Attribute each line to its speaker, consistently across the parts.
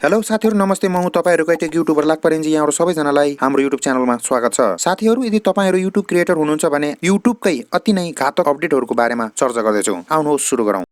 Speaker 1: Hello साथीहरु नमस्ते, म हुँ तपाईहरुको टेक युट्युबर लाकपरिञ्जी। यहाँहरु सबैजनालाई हाम्रो युट्युब च्यानलमा स्वागत छ। साथीहरु, यदि तपाईहरु युट्युब क्रिएटर हुनुहुन्छ भने युट्युबकै अति नै घातक अपडेटहरुको बारेमा चर्चा गर्दैछौं। आउनुहोस् सुरु गरौँ।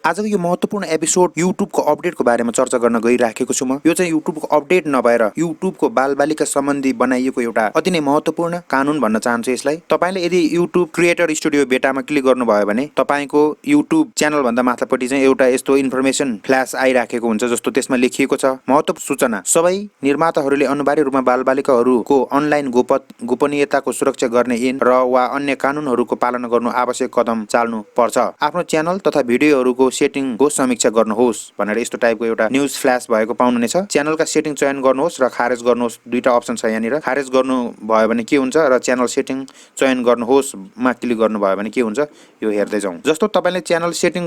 Speaker 1: आजको यो महत्त्वपूर्ण एपिसोड युट्युबको अपडेटको बारेमा चर्चा गर्न गइराखेको छु म। यो चाहिँ युट्युबको अपडेट नभएर युट्युबको बालबालिका सम्बन्धी बनाइएको एउटा अति नै महत्त्वपूर्ण कानुन भन्न चाहन्छु यसलाई। तपाईले यदि युट्युब क्रिएटर स्टुडियो बेटामा क्लिक गर्नुभयो भने तपाईको युट्युब च्यानल भन्दा माथिल्पट्टि चाहिँ एउटा यस्तो इन्फर्मेसन फ्ल्याश आइराखेको हुन्छ, जस्तो त्यसमा लेखिएको छ महत्त्वपूर्ण सूचना। सबै निर्माताहरूले अनिवार्य रूपमा बालबालिकाहरूको अनलाइन गोपनीयताको सुरक्षा गर्ने ऐन र वा अन्य कानुनहरूको पालना गर्नु आवश्यक कदम चाल्नु पर्छ। आफ्नो च्यानल तथा भिडियोहरूको सेटिङको समीक्षा गर्नुहोस् भनेर यस्तो टाइपको एउटा न्यूज फ्ल्याश भएको पाउनुहुनेछ। च्यानलका सेटिङ चयन गर्नुहोस् र खारेज गर्नुहोस्, दुईटा अप्सन छ यहाँनिर। खारेज गर्नु भयो भने के हुन्छ र च्यानल सेटिङ चयन गर्नुहोस् मा क्लिक गर्नु भयो भने के हुन्छ यो हेर्दै जाउँ। जस्तो तपाईले च्यानल सेटिङ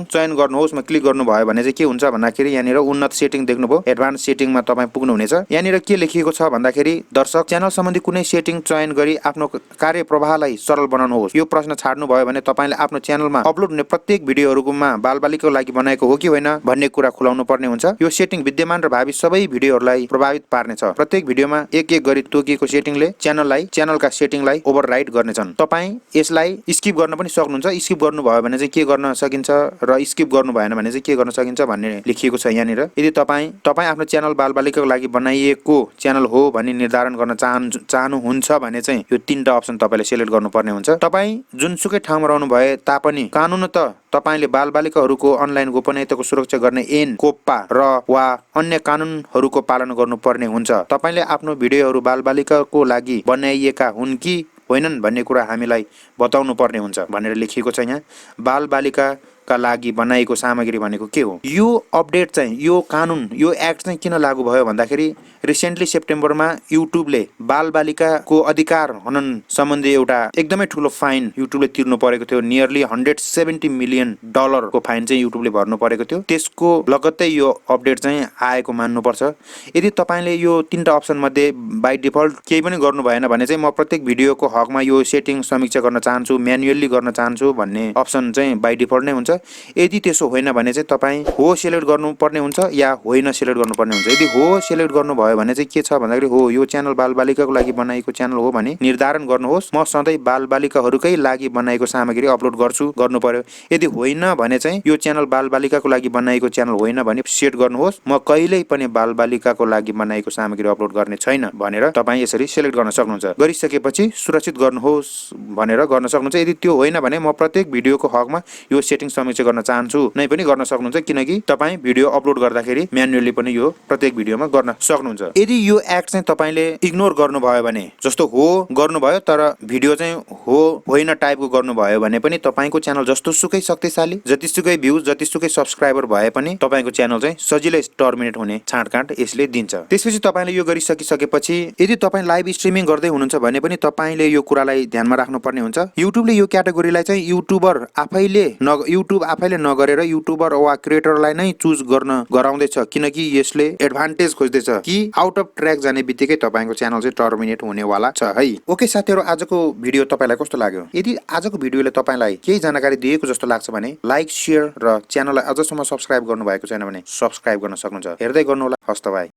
Speaker 1: चयन गर्नुहोस् मा क्लिक गर्नु भयो भने चाहिँ के हुन्छ भन्दाखेरि यहाँनिर उन्नत सेटिङ देख्नुभयो, एडभान्स सेटिङमा तपाई पुग्नु हुनेछ। यहाँनिर के लेखिएको छ भन्दाखेरि दर्शक च्यानल सम्बन्धी कुनै सेटिङ चयन गरी आफ्नो कार्यप्रवाहलाई सरल बनाउनुहोस्। यो प्रश्न छाड्नु भयो भने तपाईले आफ्नो च्यानलमा अपलोड हुने प्रत्येक भिडियोहरुमा बालबालिकाको लागि बनाएको हो कि होइन भन्ने कुरा खुलाउनु पर्ने हुन्छ। यो सेटिङ विद्यमान र भावी सबै भिडियोहरुलाई प्रभावित पार्नेछ। प्रत्येक भिडियोमा एक एक गरी तोकिएको सेटिङले च्यानलका सेटिङलाई ओभरराइड गर्नेछन्। तपाई यसलाई स्किप गर्न पनि सक्नुहुन्छ। स्किप गर्नु भयो भने चाहिँ के गर्न सकिन्छ र स्किप गर्नु भएन भने चाहिँ के गर्न सकिन्छ भन्ने लेखिएको छ यहाँनिर। यदि तपाई आफ्नो च्यानल बालबालिकाको लागि बनाइएको च्यानल हो भनी निर्धारण गर्न चाहनुहुन्छ भने चाहिँ यो तीनटा अप्सन तपाईले सिलेक्ट गर्नुपर्ने हुन्छ। तपाई जुनसुकै ठाउँमा रहनु भए तापनि कानुनतः तपाईले बालबालिकाहरूको अनलाइन गोपनीयताको सुरक्षा गर्ने ऐन, कोप्पा र वा अन्य कानुनहरूको पालन गर्नुपर्ने हुन्छ। तपाईले आफ्नो भिडियोहरू बालबालिकाको लागि बनाइएका हुन् कि होइनन् भन्ने कुरा हामीलाई बताउनु पर्ने हुन्छ भनेर लेखिएको छ यहाँ। बालबालिकाका लागि बनाइएको सामग्री भनेको के हो? यो अपडेट चाहिँ, यो कानुन, यो एक्ट चाहिँ किन लागू भयो भन्दाखेरि रिसेन्टली सेप्टेम्बरमा युट्युबले बालबालिकाको अधिकार हनन सम्बन्धी एउटा एकदमै ठूलो फाइन युट्युबले तिर्नु परेको थियो। नियरली $170 मिलियन को फाइन चाहिँ युट्युबले भर्नु परेको थियो। त्यसको लगत्तै यो अपडेट चाहिँ आएको मान्नुपर्छ। यदि तपाईले यो तीनटा अप्सन मध्ये बाइ डिफल्ट केही पनि गर्नु भएन भने चाहिँ म प्रत्येक भिडियोको हकमा यो सेटिङ समीक्षा गर्न चाहन्छु, म्यानुअली गर्न चाहन्छु भन्ने अप्सन चाहिँ बाइ डिफल्ट नै हुन्छ। यदि त्यसो होइन भने चाहिँ तपाई हो सिलेक्ट गर्नुपर्ने हुन्छ या होइन सिलेक्ट गर्नुपर्ने हुन्छ। यदि हो सिलेक्ट गर्नु भयो भने चाहिँ के छ भन्दाखेरि हो यो च्यानल बालबालिकाको लागि बनाएको च्यानल हो भने निर्धारण गर्नुहोस् म सधैँ बालबालिकाहरूकै लागि बनाएको सामग्री अपलोड गर्नु पर्यो। यदि होइन भने चाहिँ यो च्यानल बालबालिकाको लागि बनाएको च्यानल होइन भने सेट गर्नुहोस् म कहिल्यै पनि बालबालिकाको लागि बनाएको सामग्री अपलोड गर्ने छैन भनेर तपाई यसरी सिलेक्ट गर्न सक्नुहुन्छ। गरिसकेपछि सुरक्षित गर्नुहोस् भनेर गर्न सक्नुहुन्छ। यदि त्यो होइन भने म प्रत्येक भिडियोको हकमा यो सेटिङ समीक्षा गर्न चाहन्छु नै पनि गर्न सक्नुहुन्छ, किनकि तपाई भिडियो अपलोड गर्दाखेरि म्यानुअली पनि यो प्रत्येक भिडियोमा गर्न सक्नुहुन्छ। यदि यो एक्ट चाहिँ तपाईले इग्नोर गर्नुभयो भने, जस्तो हो गर्नुभयो तर भिडियो चाहिँ हो होइन टाइपको गर्नुभयो भने पनि तपाईको च्यानल जस्तोसुकै शक्तिशाली, जतिसुकै भ्युज, जतिसुकै सब्स्क्राइबर भए पनि तपाईको च्यानल चाहिँ सजिलै टर्मिनेट हुने छाँटकाँट यसले दिन्छ। त्यसपछि तपाईले यो गरिसकिसकेपछि यदि तपाई लाइभ स्ट्रिमिङ गर्दै हुनुहुन्छ भने पनि तपाईले यो कुरालाई ध्यानमा राख्नुपर्ने हुन्छ। युट्युबले यो क्याटेगोरीलाई चाहिँ युट्युब आफैले नगरेर युट्युबर वा क्रिएटरलाई नै चुज गराउँदैछ, किनकि यसले एडभान्टेज खोज्दैछ कि आउट अफ ट्र्याक जाने बित्तिकै तपाईको च्यानल चाहिँ टर्मिनेट हुनेवाला छ है। ओके साथीहरु, आजको भिडियो तपाईलाई कस्तो लाग्यो? यदि आजको भिडियोले तपाईलाई केही जानकारी दिएको जस्तो लाग्छ भने लाइक, शेयर र च्यानललाई अझसम्म सब्स्क्राइब गर्नुभएको छैन भने सब्स्क्राइब गर्न सक्नुहुन्छ। हेर्दै गर्नुहोला। हस्त बाइ।